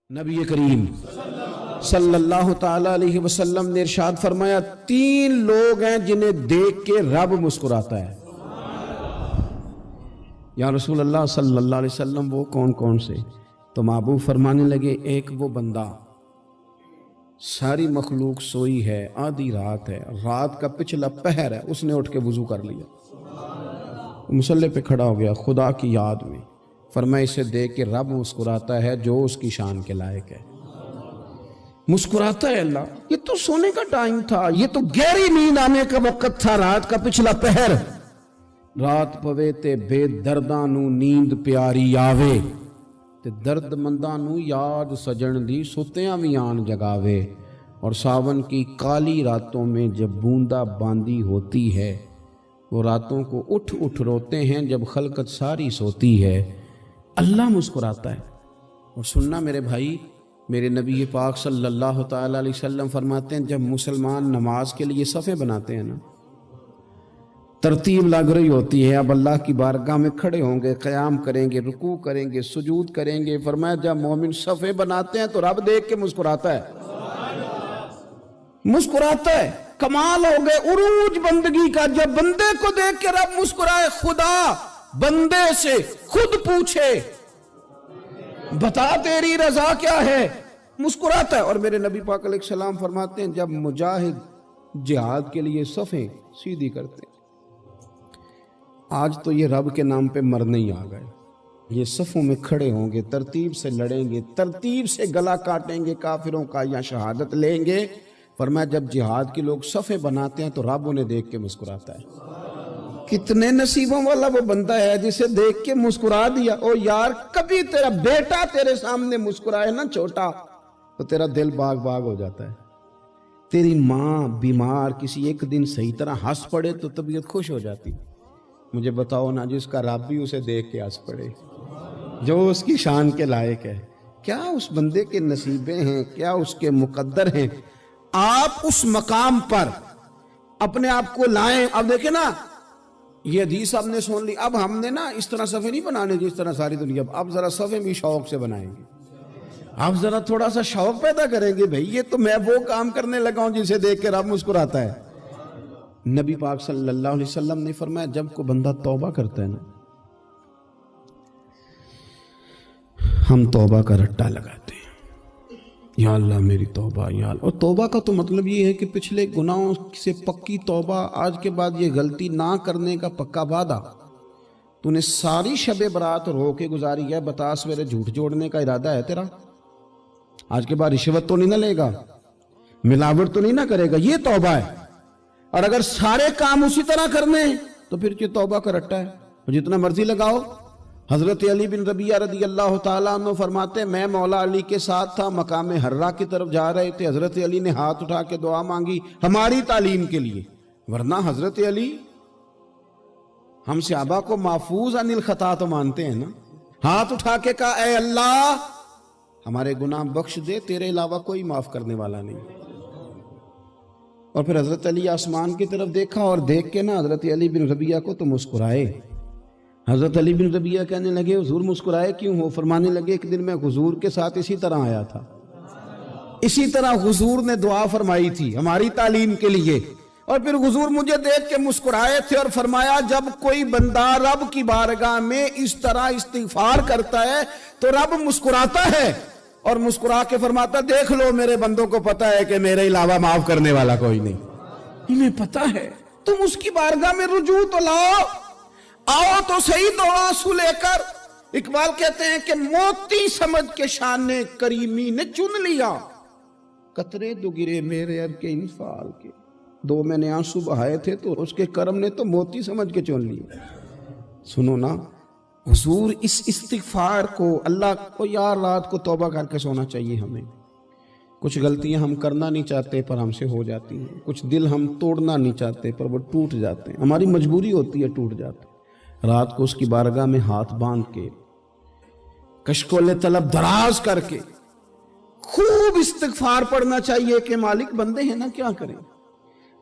نبی کریم صلی اللہ تعالی علیہ وسلم نے ارشاد فرمایا 3 لوگ ہیں جنہیں دیکھ کے رب مسکراتا ہے۔ یا رسول اللہ صلی اللہ علیہ وسلم وہ کون کون سے؟ تو محبوب فرمانے لگے ایک وہ بندہ ساری مخلوق سوئی ہے، آدھی رات ہے، رات کا پچھلا پہر ہے، اس نے اٹھ کے وضو کر لیا، مصلی پہ کھڑا ہو گیا خدا کی یاد میں، فرمایا اسے دیکھ کے رب مسکراتا ہے جو اس کی شان کے لائق ہے۔ مسکراتا ہے اللہ، یہ تو سونے کا ٹائم تھا، یہ تو گہری نیند آنے کا وقت تھا، رات کا پچھلا پہر، رات پوے تے بے درداں نو نیند پیاری آوے تے درد منداں نو یاد سجن دی ستیاں وی آن جگاوے، اور ساون کی کالی راتوں میں جب بوندا باندی ہوتی ہے وہ راتوں کو اٹھ اٹھ روتے ہیں جب خلقت ساری سوتی ہے، اللہ مسکراتا ہے۔ اور سننا میرے بھائی، میرے نبی پاک صلی اللہ تعالی علیہ وسلم فرماتے ہیں جب مسلمان نماز کے لیے صفیں بناتے ہیں نا، ترتیب لگ رہی ہوتی ہے، اب اللہ کی بارگاہ میں کھڑے ہوں گے، قیام کریں گے، رکوع کریں گے، سجود کریں گے، فرمایا جب مومن صفیں بناتے ہیں تو رب دیکھ کے مسکراتا ہے، مسکراتا ہے۔ کمال ہو گئے عروج بندگی کا، جب بندے کو دیکھ کے رب مسکرائے، خدا بندے سے خود پوچھے بتا تیری رضا کیا ہے، مسکراتا ہے۔ اور میرے نبی پاک علیہ السلام فرماتے ہیں جب مجاہد جہاد کے لیے صفیں سیدھی کرتے ہیں، آج تو یہ رب کے نام پہ مرنے ہی آ گئے، یہ صفوں میں کھڑے ہوں گے، ترتیب سے لڑیں گے، ترتیب سے گلا کاٹیں گے کافروں کا یا شہادت لیں گے۔ فرمایا جب جہاد کے لوگ صفیں بناتے ہیں تو رب انہیں دیکھ کے مسکراتا ہے۔ کتنے نصیبوں والا وہ بندہ ہے جسے دیکھ کے مسکرا دیا۔ او یار کبھی تیرا بیٹا تیرے سامنے مسکرائے نا چھوٹا تو تیرا دل باغ باغ ہو جاتا ہے، تیری ماں بیمار کسی ایک دن صحیح طرح ہنس پڑے تو طبیعت خوش ہو جاتی۔ مجھے بتاؤ نا جس کا رب بھی اسے دیکھ کے ہنس پڑے، جو اس کی شان کے لائق ہے، کیا اس بندے کے نصیبیں ہیں، کیا اس کے مقدر ہیں۔ آپ اس مقام پر اپنے آپ کو لائیں۔ اب دیکھیں نا یہ حدیث آپ نے سن لی، اب ہم نے نا اس طرح صفحے نہیں بنانے جس طرح ساری دنیا، اب ذرا صفحے بھی شوق سے بنائیں گے، اب ذرا تھوڑا سا شوق پیدا کریں گے، بھئی یہ تو میں وہ کام کرنے لگا ہوں جسے دیکھ کے رب مسکراتا ہے۔ نبی پاک صلی اللہ علیہ وسلم نے فرمایا جب کوئی بندہ توبہ کرتا ہے نا، ہم توبہ کا رٹا لگاتے ہیں، یا اللہ میری توبہ یا اللہ۔ اور توبہ کا تو مطلب یہ ہے کہ پچھلے گناہوں سے پکی توبہ، آج کے بعد یہ غلطی نہ کرنے کا پکا وعدہ۔ تو نے ساری شب برات رو کے گزاری ہے، بتا سویرے جھوٹ جوڑنے کا ارادہ ہے تیرا، آج کے بعد رشوت تو نہیں نہ لے گا، ملاوٹ تو نہیں نہ کرے گا، یہ توبہ ہے۔ اور اگر سارے کام اسی طرح کرنے تو پھر یہ توبہ کا رٹا ہے، جتنا مرضی لگاؤ۔ حضرت علی بن ربیعہ رضی اللہ تعالیٰ عنہ فرماتے ہیں میں مولا علی کے ساتھ تھا، مقام حرہ کی طرف جا رہے تھے، حضرت علی نے ہاتھ اٹھا کے دعا مانگی ہماری تعلیم کے لیے، ورنہ حضرت علی ہم صحابہ کو محفوظ عن الخطا تو مانتے ہیں نا، ہاتھ اٹھا کے کہا اے اللہ ہمارے گناہ بخش دے، تیرے علاوہ کوئی معاف کرنے والا نہیں۔ اور پھر حضرت علی آسمان کی طرف دیکھا اور دیکھ کے نا حضرت علی بن ربیعہ کو تو مسکرائے۔ حضرت علی بن ربیعہ کہنے لگے حضور مسکرائے کیوں ہو؟ فرمانے لگے ایک دن میں حضور کے ساتھ اسی طرح آیا تھا، اسی طرح حضور نے دعا فرمائی تھی ہماری تعلیم کے لیے، اور پھر حضور مجھے دیکھ کے مسکرائے تھے اور فرمایا جب کوئی بندہ رب کی بارگاہ میں اس طرح استغفار کرتا ہے تو رب مسکراتا ہے، اور مسکرا کے فرماتا دیکھ لو میرے بندوں کو پتا ہے کہ میرے علاوہ معاف کرنے والا کوئی نہیں، انہیں پتا ہے، تم اس کی بارگاہ میں رجوع تو لاؤ، آؤ تو صحیح دو آنسو لے کر۔ اقبال کہتے ہیں کہ موتی سمجھ کے شان کریمی نے چن لیا، قطرے دو گرے میرے اب کے انفال کے، دو میں نے آنسو بہائے تھے تو اس کے کرم نے تو موتی سمجھ کے چن لیا۔ سنو نا حضور اس استغفار کو، اللہ کو یار رات کو توبہ کر کے سونا چاہیے ہمیں، کچھ غلطیاں ہم کرنا نہیں چاہتے پر ہم سے ہو جاتی ہیں، کچھ دل ہم توڑنا نہیں چاہتے پر وہ ٹوٹ جاتے ہیں، ہماری مجبوری ہوتی ہے ٹوٹ جاتے ہیں۔ رات کو اس کی بارگاہ میں ہاتھ باندھ کے کشکول طلب دراز کر کے خوب استغفار پڑھنا چاہیے کہ مالک بندے ہیں نا کیا کریں،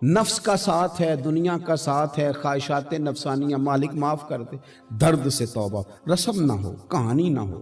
نفس کا ساتھ ہے، دنیا کا ساتھ ہے، خواہشات نفسانیہ، مالک معاف کر دے، درد سے توبہ، رسم نہ ہو، کہانی نہ ہو،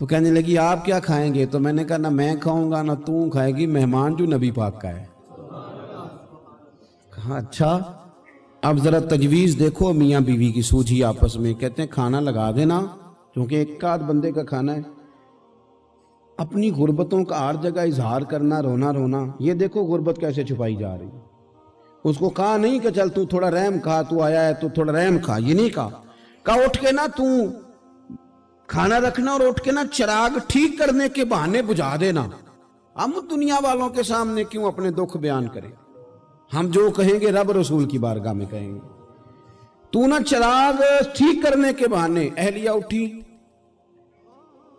تو کہنے لگی آپ کیا کھائیں گے؟ تو میں نے کہا نہ میں کھاؤں گا نہ تو کھائے گی، مہمان جو نبی پاک کا ہے۔ کہا اچھا، اب ذرا تجویز دیکھو میاں بیوی کی سوجھی آپس میں۔ کہتے ہیں کھانا لگا دینا، کیونکہ ایک آدھ بندے کا کھانا ہے۔ اپنی غربتوں کا ہر جگہ اظہار کرنا، رونا رونا، یہ دیکھو غربت کیسے چھپائی جا رہی ہے۔ اس کو کہا نہیں کہ چل تو تھوڑا رحم کھا، تو آیا ہے تو تھوڑا رحم کھا، یہ نہیں کہا اٹھ کے نا تو کھانا رکھنا اور اٹھ کے نا چراغ ٹھیک کرنے کے بہانے بجھا دینا۔ ہم دنیا والوں کے سامنے کیوں اپنے دکھ بیان کریں؟ ہم جو کہیں گے رب رسول کی بارگاہ میں کہیں گے۔ تو نا چراغ ٹھیک کرنے کے بہانے، اہلیہ اٹھی،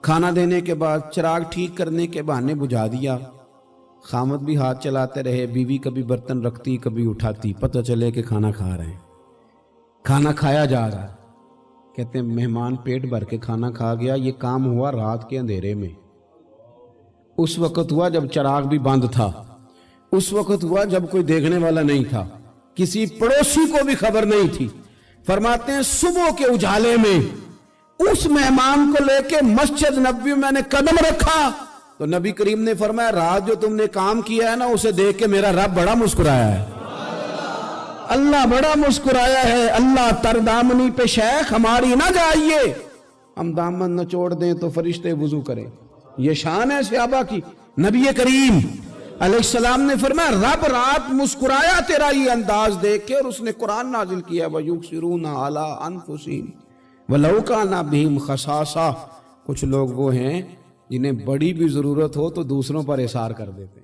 کھانا دینے کے بعد چراغ ٹھیک کرنے کے بہانے بجھا دیا۔ خامد بھی ہاتھ چلاتے رہے، بیوی کبھی برتن رکھتی کبھی اٹھاتی، پتہ چلے کہ کھانا کھا رہے ہیں، کھانا کھایا جا رہا ہے۔ کہتے ہیں مہمان پیٹ بھر کے کھانا کھا گیا۔ یہ کام ہوا رات کے اندھیرے میں، اس وقت ہوا جب چراغ بھی بند تھا، اس وقت ہوا جب کوئی دیکھنے والا نہیں تھا، کسی پڑوسی کو بھی خبر نہیں تھی۔ فرماتے ہیں صبح کے اجالے میں اس مہمان کو لے کے مسجد نبوی میں نے قدم رکھا تو نبی کریم نے فرمایا رات جو تم نے کام کیا ہے نا اسے دیکھ کے میرا رب بڑا مسکرایا ہے، اللہ بڑا مسکرایا ہے۔ اللہ تر دامنی پہ شیخ ہماری نہ جائیے، ہم دامن نہ چھوڑ دیں تو فرشتے وضو کریں۔ یہ شان ہے صحابہ کی۔ نبی کریم علیہ السلام نے فرمایا رب رات مسکرایا تیرا یہ انداز دیکھ کے، اور اس نے قرآن نازل کیا وَيُؤْثِرُونَ عَلَىٰ أَنفُسِهِمْ وَلَوْ كَانَ بِهِمْ خَصَاصَةٌ۔ کچھ لوگ وہ ہیں جنہیں بڑی بھی ضرورت ہو تو دوسروں پر اثار کر دیتے ہیں۔